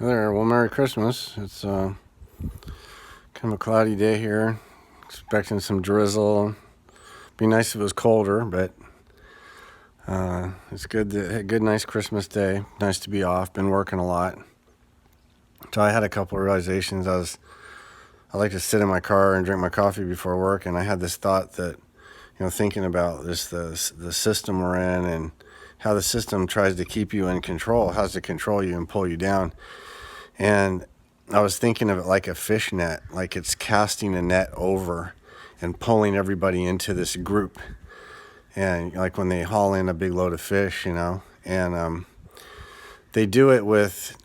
Hi there. Well, Merry Christmas. It's kind of a cloudy day here. Expecting some drizzle. Be nice if it was colder, but it's good. Good, nice Christmas day. Nice to be off. Been working a lot. So I had a couple of realizations. I like to sit in my car and drink my coffee before work, and I had this thought that, thinking about the system we're in and how the system tries to keep you in control, has to control you and pull you down. And I was thinking of it like a fish net, like it's casting a net over and pulling everybody into this group. And like when they haul in a big load of fish, and they do it with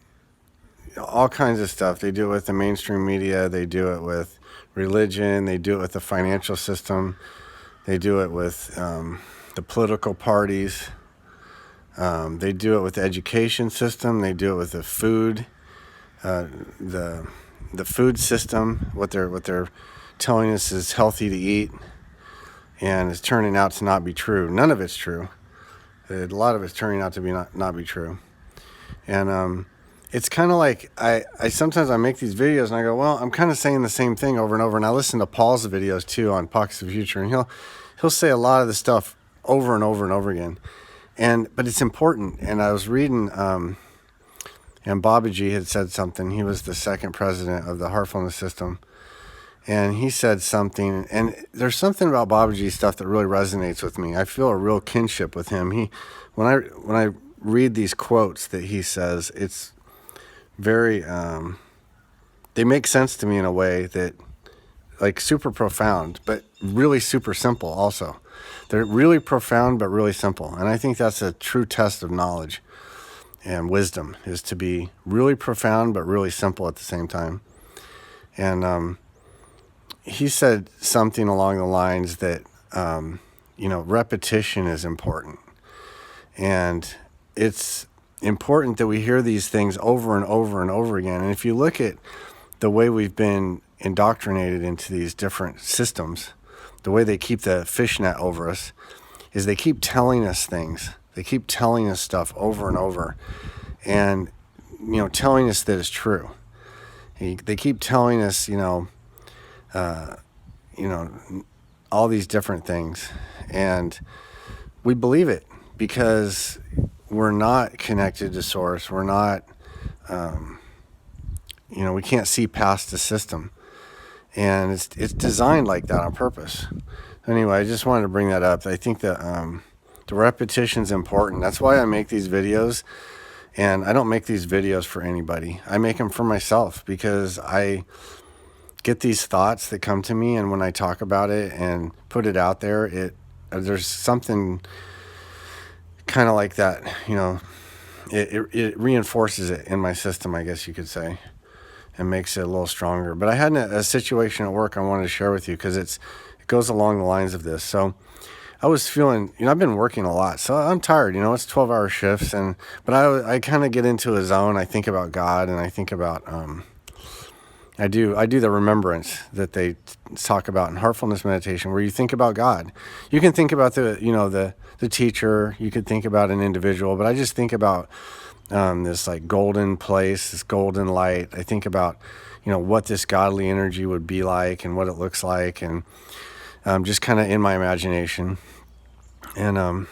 all kinds of stuff. They do it with the mainstream media, they do it with religion, they do it with the financial system, they do it with the political parties, they do it with the education system, they do it with the food. The food system, what they're telling us is healthy to eat, and it's turning out to not be true. None of it's true. A lot of it's turning out to be not be true. And it's kind of like I sometimes I make these videos and I go, well, I'm kind of saying the same thing over and over. And I listen to Paul's videos too on Pockets of Future, and he'll say a lot of the stuff over and over and over again. But it's important. And I was reading. And Babaji had said something. He was the second president of the Heartfulness System. And he said something. And there's something about Babaji's stuff that really resonates with me. I feel a real kinship with him. When I read these quotes that he says, it's very, they make sense to me in a way that, like, super profound, but really super simple also. They're really profound, but really simple. And I think that's a true test of knowledge. And wisdom is to be really profound but really simple at the same time. And he said something along the lines that repetition is important, and it's important that we hear these things over and over and over again. And if you look at the way we've been indoctrinated into these different systems, the way they keep the fishnet over us is they keep telling us things. They keep telling us stuff over and over, and telling us that it's true. They keep telling us, all these different things, and we believe it because we're not connected to Source. We're not, we can't see past the system, and it's designed like that on purpose. Anyway, I just wanted to bring that up. I think that the repetition's important. That's why I make these videos, and I don't make these videos for anybody. I make them for myself because I get these thoughts that come to me, and when I talk about it and put it out there, there's something kind of like that, it reinforces it in my system, I guess you could say, and makes it a little stronger. But I had a situation at work I wanted to share with you because it goes along the lines of this. So I was feeling, I've been working a lot, so I'm tired, it's 12-hour shifts, but I kind of get into a zone. I think about God, and I think about, I do the remembrance that they talk about in heartfulness meditation, where you think about God. You can think about the teacher, you could think about an individual, but I just think about this like golden place, this golden light. I think about, what this godly energy would be like and what it looks like, and just kind of in my imagination. And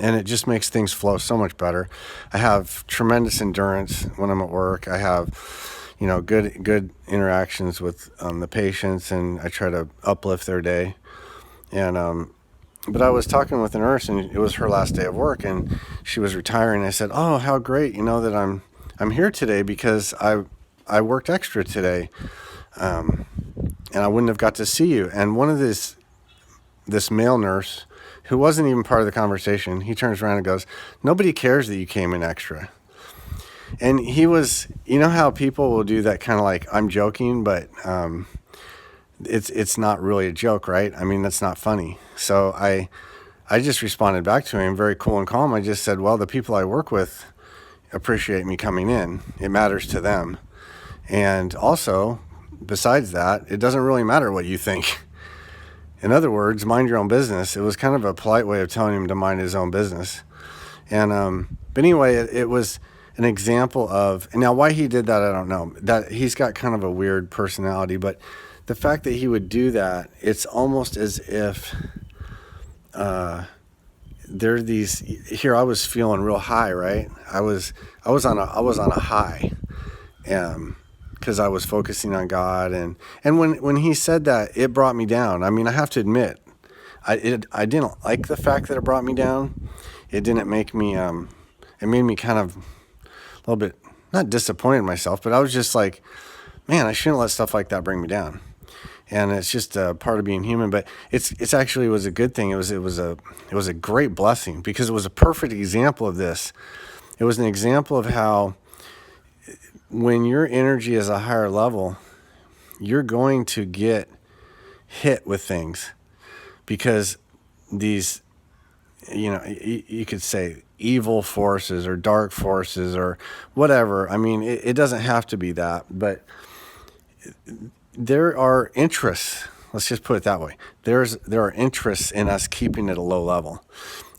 it just makes things flow so much better. I have tremendous endurance when I'm at work. I have, good interactions with the patients, and I try to uplift their day. And but I was talking with a nurse, and it was her last day of work, and she was retiring. I said, "Oh, how great! That I'm here today because I worked extra today, and I wouldn't have got to see you." And one of this male nurse, who wasn't even part of the conversation, he turns around and goes, "Nobody cares that you came in extra." And he was, how people will do that kind of like, I'm joking, but it's not really a joke, right? I mean, that's not funny. So I just responded back to him, very cool and calm. I just said, well, the people I work with appreciate me coming in. It matters to them. And also, besides that, it doesn't really matter what you think. In other words, mind your own business. It was kind of a polite way of telling him to mind his own business. And but anyway, an example of, and now why he did that, I don't know. That he's got kind of a weird personality, but the fact that he would do that, it's almost as if there are these. Here, I was feeling real high, right? I was on a high, because I was focusing on God, and when he said that, it brought me down. I mean, I have to admit, I didn't like the fact that it brought me down. It didn't make me. It made me kind of a little bit, not disappointed in myself, but I was just like, man, I shouldn't let stuff like that bring me down. And it's just a part of being human. But it's actually was a good thing. It was a great blessing, because it was a perfect example of this. It was an example of how when your energy is a higher level, you're going to get hit with things, because these, you could say evil forces or dark forces or whatever. I mean, it doesn't have to be that, but there are interests. Let's just put it that way. There are interests in us keeping it at a low level,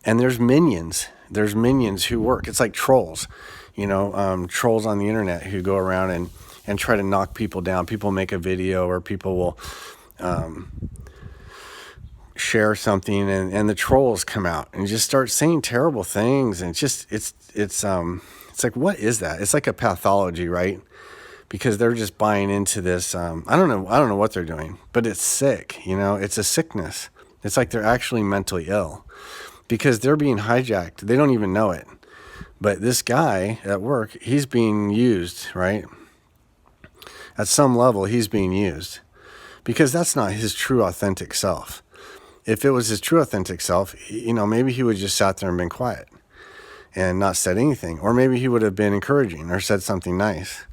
and there's minions. There's minions who work. It's like trolls, trolls on the internet who go around and try to knock people down. People make a video, or people will share something, and the trolls come out and just start saying terrible things, and it's like, what is that? It's like a pathology, right? Because they're just buying into this. I don't know what they're doing, but it's sick. It's a sickness. It's like they're actually mentally ill, because they're being hijacked. They don't even know it. But this guy at work, he's being used, right? At some level, he's being used, because that's not his true authentic self. If it was his true authentic self, maybe he would just sat there and been quiet and not said anything. Or maybe he would have been encouraging or said something nice.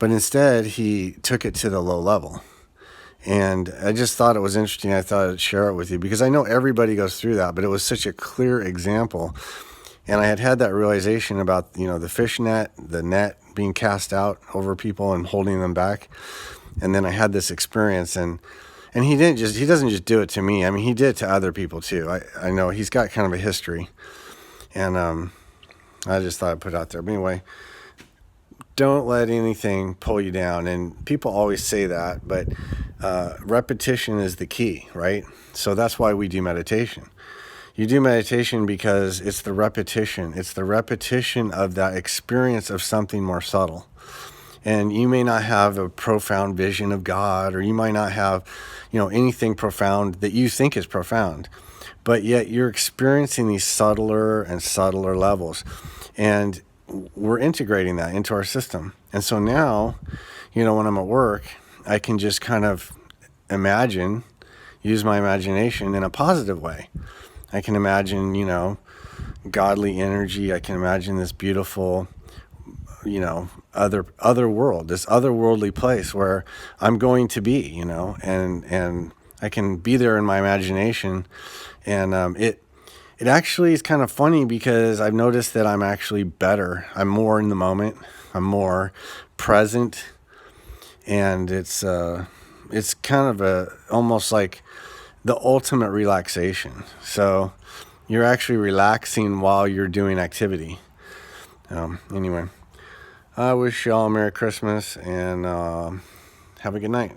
But instead, he took it to the low level. And I just thought it was interesting. I thought I'd share it with you, because I know everybody goes through that, but it was such a clear example. And I had that realization about, the fish net, the net being cast out over people and holding them back. And then I had this experience, and he doesn't just do it to me. I mean, he did it to other people too. I know he's got kind of a history, and I just thought I'd put it out there. But anyway, don't let anything pull you down. And people always say that, but repetition is the key, right? So that's why we do meditation. You do meditation because it's the repetition. It's the repetition of that experience of something more subtle. And you may not have a profound vision of God, or you might not have, anything profound that you think is profound, but yet you're experiencing these subtler and subtler levels. And we're integrating that into our system. And so now, when I'm at work, I can just kind of use my imagination in a positive way. I can imagine, godly energy. I can imagine this beautiful, other world, this otherworldly place where I'm going to be, and I can be there in my imagination. And it actually is kind of funny, because I've noticed that I'm actually better. I'm more in the moment. I'm more present, and it's kind of almost like the ultimate relaxation. So you're actually relaxing while you're doing activity. Anyway, I wish y'all a Merry Christmas, and have a good night.